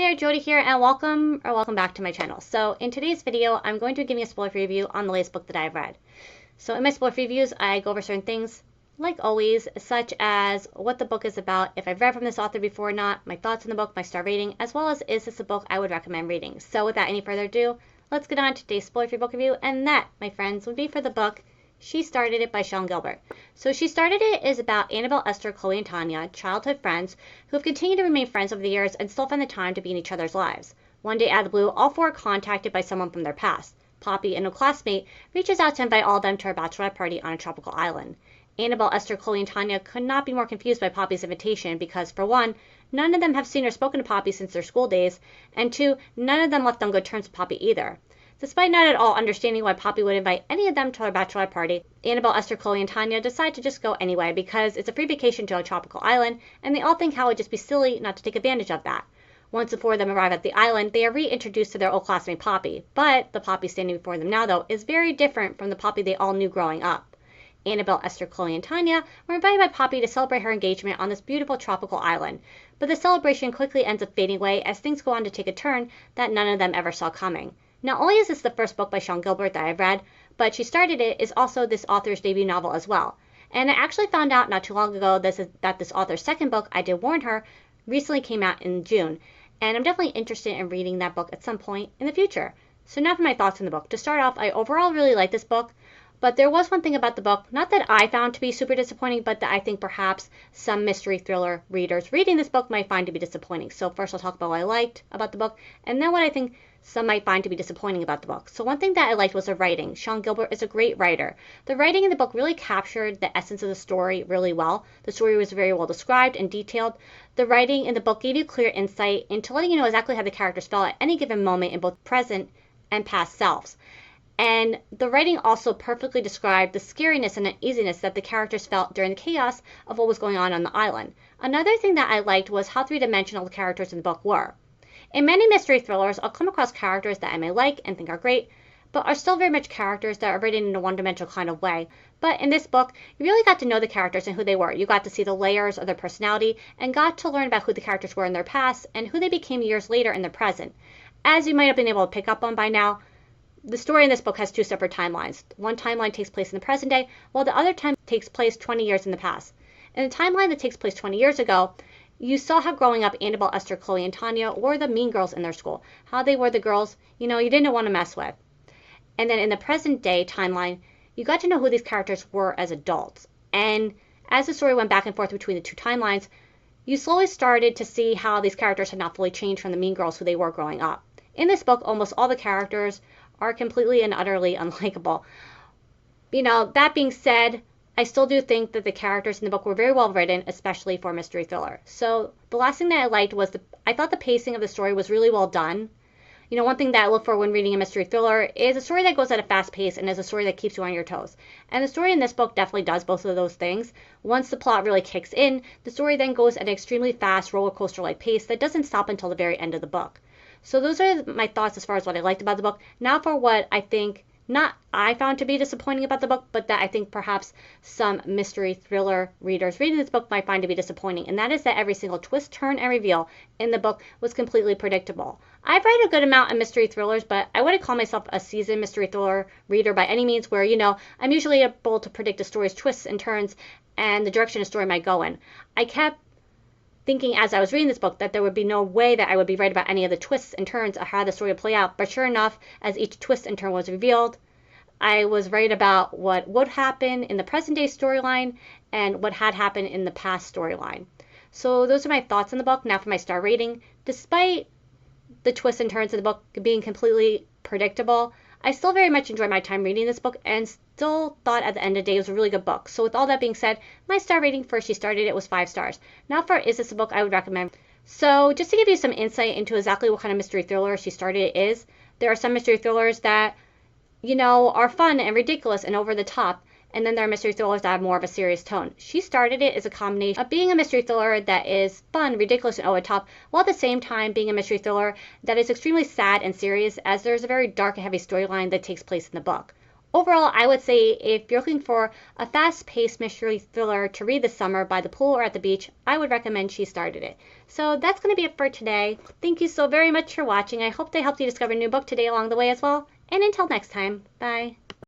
there, Jody here, and welcome back to my channel. So in today's video, I'm going to be giving a spoiler review on the latest book that I've read. So in my spoiler reviews, I go over certain things, like always, such as what the book is about, if I've read from this author before or not, my thoughts on the book, my star rating, as well as is this a book I would recommend reading. So without any further ado, let's get on to today's spoiler free book review, and that, my friends, would be for the book She Started It by Sian Gilbert. So She Started It is about Annabelle, Esther, Chloe, and Tanya, childhood friends, who have continued to remain friends over the years and still find the time to be in each other's lives. One day out of the blue, all four are contacted by someone from their past. Poppy, an old classmate, reaches out to invite all of them to her bachelorette party on a tropical island. Annabelle, Esther, Chloe, and Tanya could not be more confused by Poppy's invitation because, for one, none of them have seen or spoken to Poppy since their school days, and two, none of them left on good terms with Poppy either. Despite not at all understanding why Poppy would invite any of them to her bachelorette party, Annabelle, Esther, Chloe, and Tanya decide to just go anyway because it's a free vacation to a tropical island, and they all think how it would just be silly not to take advantage of that. Once the four of them arrive at the island, they are reintroduced to their old classmate Poppy, but the Poppy standing before them now, though, is very different from the Poppy they all knew growing up. Annabelle, Esther, Chloe, and Tanya were invited by Poppy to celebrate her engagement on this beautiful tropical island, but the celebration quickly ends up fading away as things go on to take a turn that none of them ever saw coming. Not only is this the first book by Sian Gilbert that I've read, but She Started It is also this author's debut novel as well. And I actually found out not too long ago that this author's second book, I Did Warn Her, recently came out in June. And I'm definitely interested in reading that book at some point in the future. So now for my thoughts on the book. To start off, I overall really like this book, but there was one thing about the book, not that I found to be super disappointing, but that I think perhaps some mystery thriller readers reading this book might find to be disappointing. So first I'll talk about what I liked about the book, and then what I think some might find to be disappointing about the book. So one thing that I liked was the writing. Sian Gilbert is a great writer. The writing in the book really captured the essence of the story really well. The story was very well described and detailed. The writing in the book gave you clear insight into letting you know exactly how the characters felt at any given moment in both present and past selves. And the writing also perfectly described the scariness and uneasiness that the characters felt during the chaos of what was going on the island. Another thing that I liked was how three-dimensional the characters in the book were. In many mystery thrillers, I'll come across characters that I may like and think are great, but are still very much characters that are written in a one-dimensional kind of way. But in this book, you really got to know the characters and who they were. You got to see the layers of their personality and got to learn about who the characters were in their past and who they became years later in their present. As you might have been able to pick up on by now, the story in this book has two separate timelines. One timeline takes place in the present day, while the other time takes place 20 years in the past. In the timeline that takes place 20 years ago, you saw how growing up Annabelle, Esther, Chloe, and Tanya were the mean girls in their school. How they were the girls, you didn't want to mess with. And then in the present day timeline, you got to know who these characters were as adults. And as the story went back and forth between the two timelines, you slowly started to see how these characters had not fully changed from the mean girls who they were growing up. In this book, almost all the characters are completely and utterly unlikable. That being said, I still do think that the characters in the book were very well written, especially for a mystery thriller. So the last thing that I liked was I thought the pacing of the story was really well done. One thing that I look for when reading a mystery thriller is a story that goes at a fast pace and is a story that keeps you on your toes. And the story in this book definitely does both of those things. Once the plot really kicks in, the story then goes at an extremely fast roller coaster-like pace that doesn't stop until the very end of the book. So those are my thoughts as far as what I liked about the book. Now for what I think I found to be disappointing about the book, but that I think perhaps some mystery thriller readers reading this book might find to be disappointing, and that is that every single twist, turn, and reveal in the book was completely predictable. I've read a good amount of mystery thrillers, but I wouldn't call myself a seasoned mystery thriller reader by any means, where, I'm usually able to predict a story's twists and turns and the direction a story might go in. I kept thinking as I was reading this book that there would be no way that I would be right about any of the twists and turns of how the story would play out. But sure enough, as each twist and turn was revealed, I was right about what would happen in the present day storyline and what had happened in the past storyline. So those are my thoughts on the book. Now for my star rating. Despite the twists and turns of the book being completely predictable, I still very much enjoyed my time reading this book and still thought at the end of the day it was a really good book. So with all that being said, my star rating for She Started It was 5 stars. Now for Is This a Book I Would Recommend? So just to give you some insight into exactly what kind of mystery thriller She Started It is, there are some mystery thrillers that, are fun and ridiculous and over the top, and then there are mystery thrillers that have more of a serious tone. She Started It is a combination of being a mystery thriller that is fun, ridiculous, and over the top, while at the same time being a mystery thriller that is extremely sad and serious, as there's a very dark and heavy storyline that takes place in the book. Overall, I would say if you're looking for a fast-paced mystery thriller to read this summer by the pool or at the beach, I would recommend She Started It. So that's going to be it for today. Thank you so very much for watching. I hope they helped you discover a new book today along the way as well. And until next time, bye.